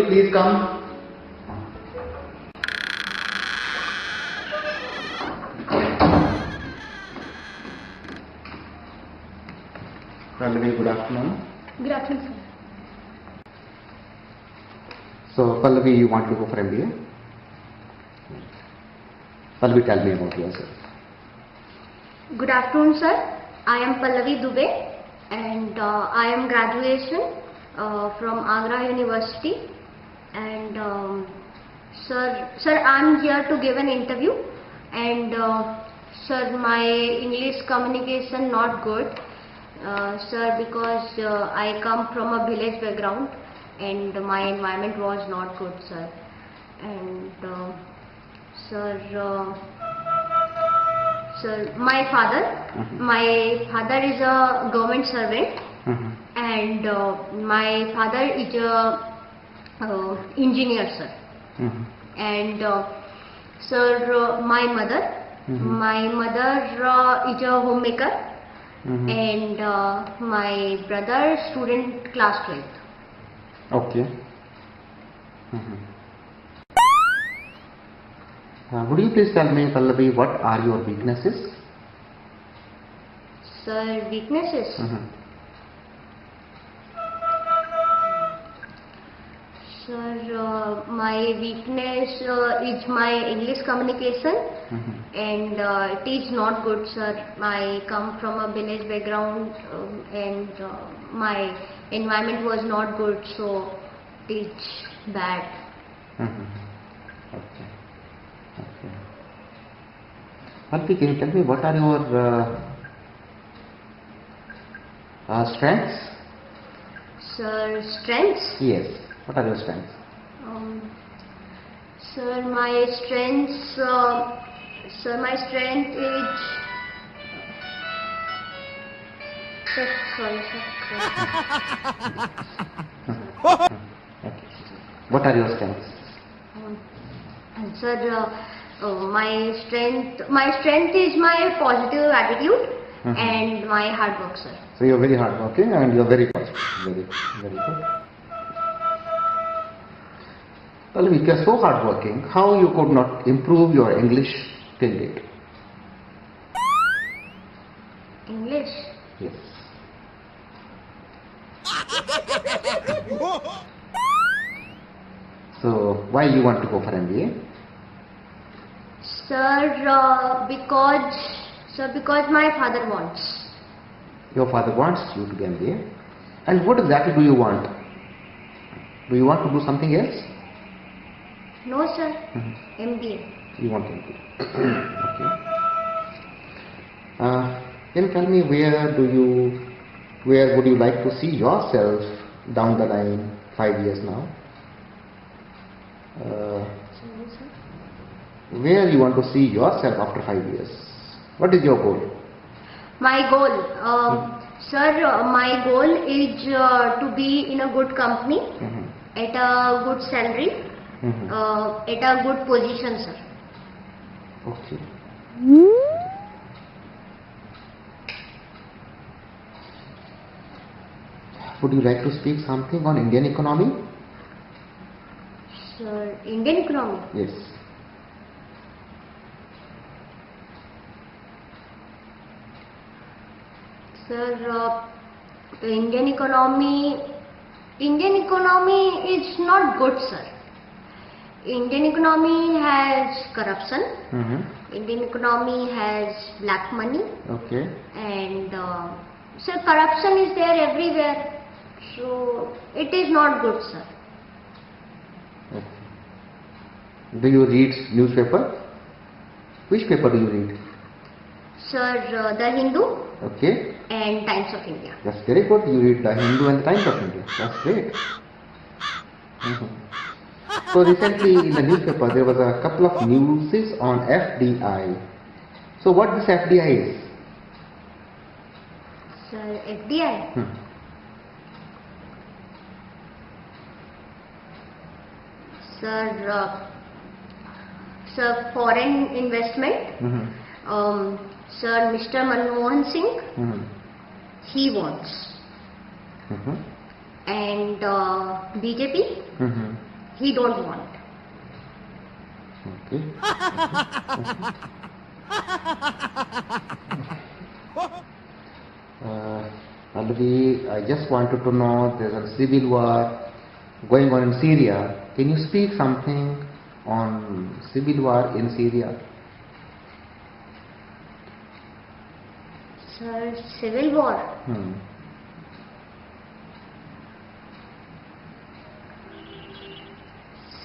please come. Pallavi, good afternoon. Good afternoon, sir. So, Pallavi, you want to go for MBA? Pallavi, tell me about yourself. Good afternoon, sir. I am Pallavi Dubey and I am graduation from Agra University and sir, I am here to give an interview and sir, my English communication not good, sir, because I come from a village background and my environment was not good, sir, and sir, my father is a government servant and my father is a engineer, sir, and sir, my mother is a homemaker and my brother student class 12th. Okay. Would you please tell me, Pallavi, what are your weaknesses? Sir, weaknesses? Sir, my weakness is my English communication and it is not good, sir. I come from a village background and my environment was not good, so it's bad. Okay. Okay. Pallavi, can you tell me what are your strengths? Sir, strengths? Yes. What are your strengths? Sir, my strengths. Sir, my strength is. Sorry, sir. Okay. What are your strengths? Sir, my strength is my positive attitude and my hard work, sir. So you are very hardworking and you are very positive. Very, very good. Pallavi, if you are so hardworking, how you could not improve your English till date? English? Yes. So why you want to go for MBA? Sir, because my father wants. Your father wants you to be MBA. And what exactly do you want? Do you want to do something else? No, sir. MBA. You want MBA. Okay. Can you tell me where would you like to see yourself down the line 5 years now? Sorry, sir. Where you want to see yourself after 5 years? What is your goal? My goal, sir, my goal is to be in a good company, at a good salary, at a good position, sir. Okay. Would you like to speak something on Indian economy? Sir, Indian economy? Yes. Sir, Indian economy is not good, sir. Indian economy has corruption. Indian economy has black money. Okay. And sir, corruption is there everywhere. So it is not good, sir. Okay. Do you read newspaper? Which paper do you read? Sir, The Hindu. Okay. And Times of India. That's very good. You read The Hindu and the Times of India. That's great. So recently in the newspaper there was a couple of newses on FDI. So what this FDI is? Sir, FDI? Sir, foreign investment. Sir, Mr. Manmohan Singh, he wants. And BJP, he don't want. Okay. Pallavi, I just wanted to know there's a civil war going on in Syria. Can you speak something on civil war in Syria? Sir, civil war.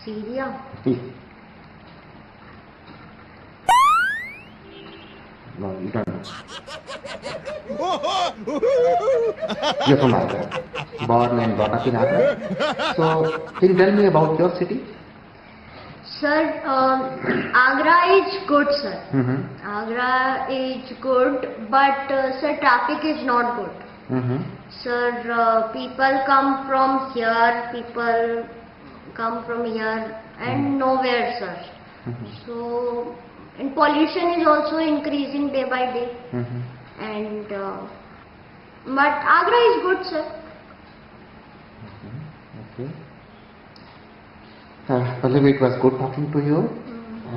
Syria. No, you don't know. You're from Agra. Born and brought up in Agra. So, can you tell me about your city? Sir, Agra is good, sir. Mm-hmm. Agra is good, but sir, traffic is not good. Mm-hmm. Sir, people come from here and nowhere, sir. Mm-hmm. So, and pollution is also increasing day by day. Mm-hmm. And but Agra is good, sir. Okay. Pallavi, it was good talking to you.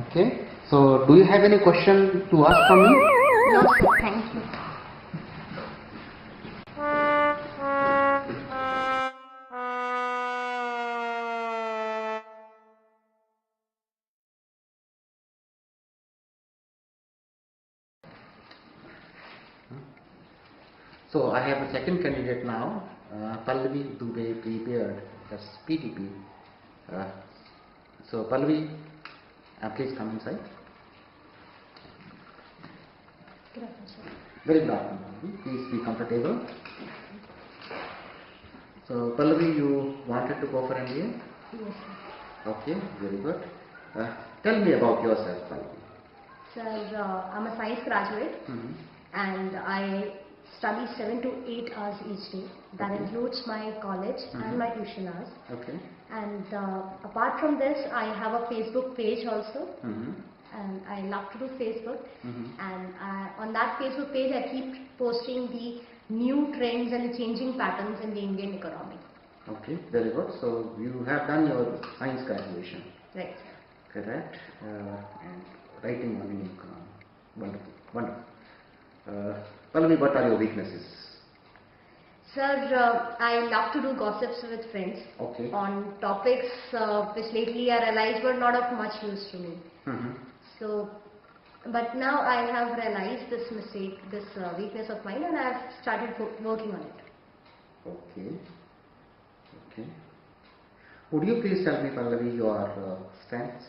Okay. So, do you have any question to ask from me? No, sir. Thank you. So I have a second candidate now, Pallavi Dubey prepared, that's PTP. So Pallavi, please come inside. Good afternoon, sir. Very good afternoon, Pallavi. Please be comfortable. So Pallavi, you wanted to go for MBA? Yes, sir. Okay, very good. Tell me about yourself, Pallavi. Sir, I'm a science graduate and I study 7 to 8 hours each day. That includes my college and my tuition hours. Okay. And apart from this, I have a Facebook page also. And I love to do Facebook. And on that Facebook page, I keep posting the new trends and changing patterns in the Indian economy. Okay, very good. So you have done your science graduation. Right. Correct. And writing on Indian economy. Wonderful, wonderful. Pallavi, what are your weaknesses? Sir, I love to do gossips with friends on topics which lately I realized were not of much use to me. So, but now I have realized this mistake, this weakness of mine, and I have started working on it. Okay. Okay. Would you please tell me, Pallavi, your strengths?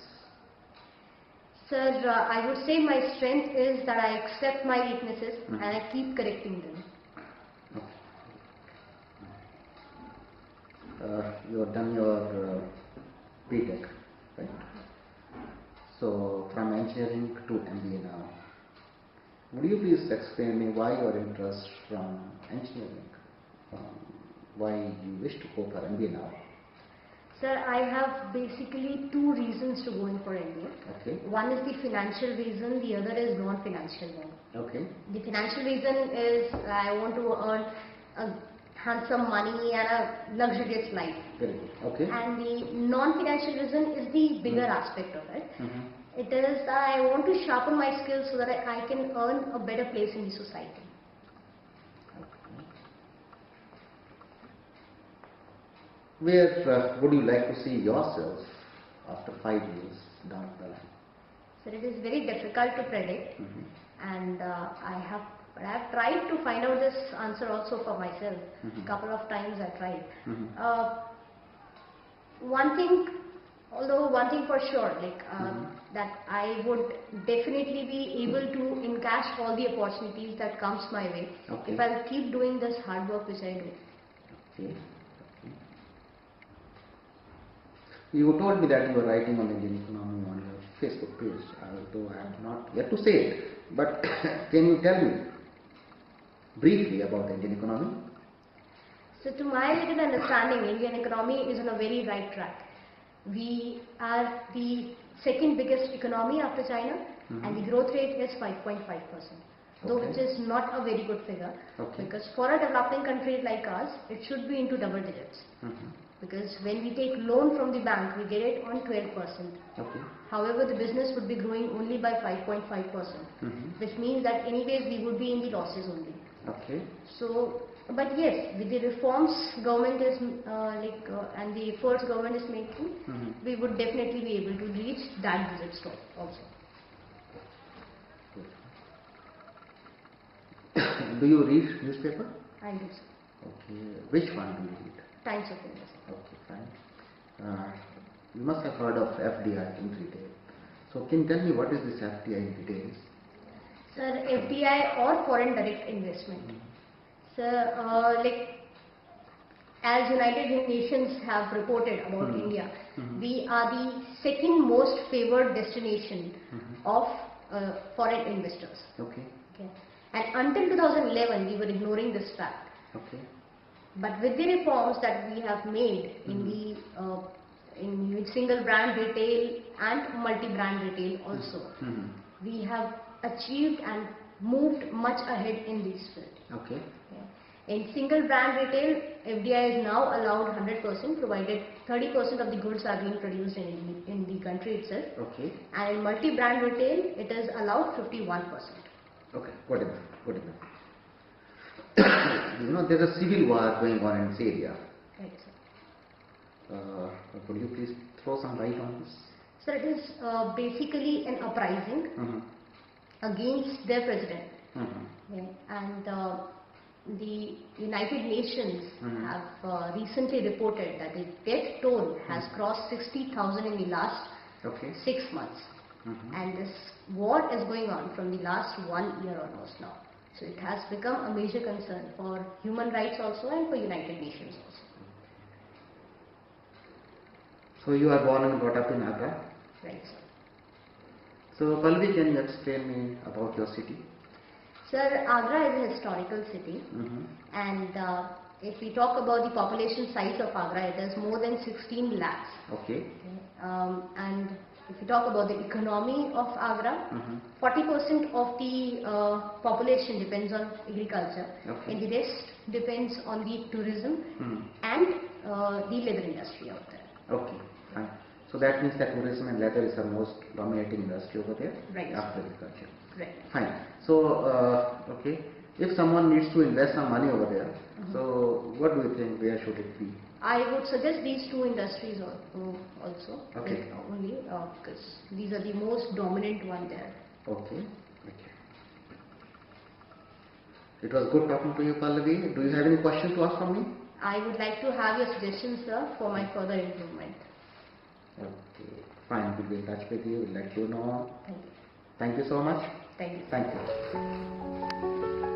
Sir, I would say my strength is that I accept my weaknesses and I keep correcting them. You have done your BTech, right? So from engineering to MBA now. Would you please explain me why your interest from engineering? Why you wish to go for MBA now? Sir, I have basically two reasons to go in for MBA. Okay. One is the financial reason, the other is non-financial one. Okay. The financial reason is I want to earn a handsome money and a luxurious life. Very good. Okay. And the non-financial reason is the bigger aspect of it. It is that I want to sharpen my skills so that I can earn a better place in the society. Where would you like to see yourself after 5 years down the line? So it is very difficult to predict, and I have tried to find out this answer also for myself. Couple of times I tried. One thing for sure, that I would definitely be able to encash all the opportunities that comes my way if I keep doing this hard work which I do. Okay. You told me that you are writing on Indian economy on your Facebook page, although I have not yet to say it. But can you tell me briefly about the Indian economy? So to my limited understanding, Indian economy is on a very right track. We are the second biggest economy after China, and the growth rate is 5.5%. Though which is not a very good figure, because for a developing country like us, it should be into double digits. because when we take loan from the bank, we get it on 12%. Okay. However, the business would be growing only by 5.5%, which means that anyways we would be in the losses only. Okay. So, but yes, with the reforms government is and the efforts government is making, we would definitely be able to reach that visit stop also. Do you read newspaper? I do, sir. Okay. Which one do you read? Times of India, sir. Okay, fine. You must have heard of FDI in retail. So can you tell me what is this FDI in details? Sir, FDI or foreign direct investment. Sir, as United Nations have reported about India, we are the second most favored destination of foreign investors. Okay. Okay. And until 2011, we were ignoring this fact. Okay. But with the reforms that we have made in the in single brand retail and multi-brand retail also, we have achieved and moved much ahead in this field. Okay. In single brand retail, FDI is now allowed 100% provided 30% of the goods are being produced in the country itself. Okay. And in multi-brand retail, it is allowed 51%. Okay, good enough, good enough. You know, there's a civil war going on in this area. Right, sir. Could you please throw some light on this? Sir, it is basically an uprising against their president. Okay. And the United Nations have recently reported that the death toll has crossed 60,000 in the last 6 months. And this war is going on from the last 1 year almost now. So it has become a major concern for human rights also and for United Nations also. So you are born and brought up in Agra? Right, sir. So Pallavi, can you explain me about your city? Sir, Agra is a historical city, and if we talk about the population size of Agra, it is more than 16 lakhs. Okay. And if you talk about the economy of Agra, 40% of the population depends on agriculture, and the rest depends on the tourism and the leather industry out there. Okay, fine. So that means that tourism and leather is the most dominating industry over there, right, after agriculture. Right. Fine. So, okay, if someone needs to invest some money over there, so what do you think, where should it be? I would suggest these two industries also, Okay. only because these are the most dominant one there. Okay. Okay. It was good talking to you, Pallavi. Do you have any questions to ask from me? I would like to have your suggestions, sir, for my further improvement. Okay. Fine. We'll be in touch with you. We'll let you know. Thank you. Thank you so much. Thank you. Thank you.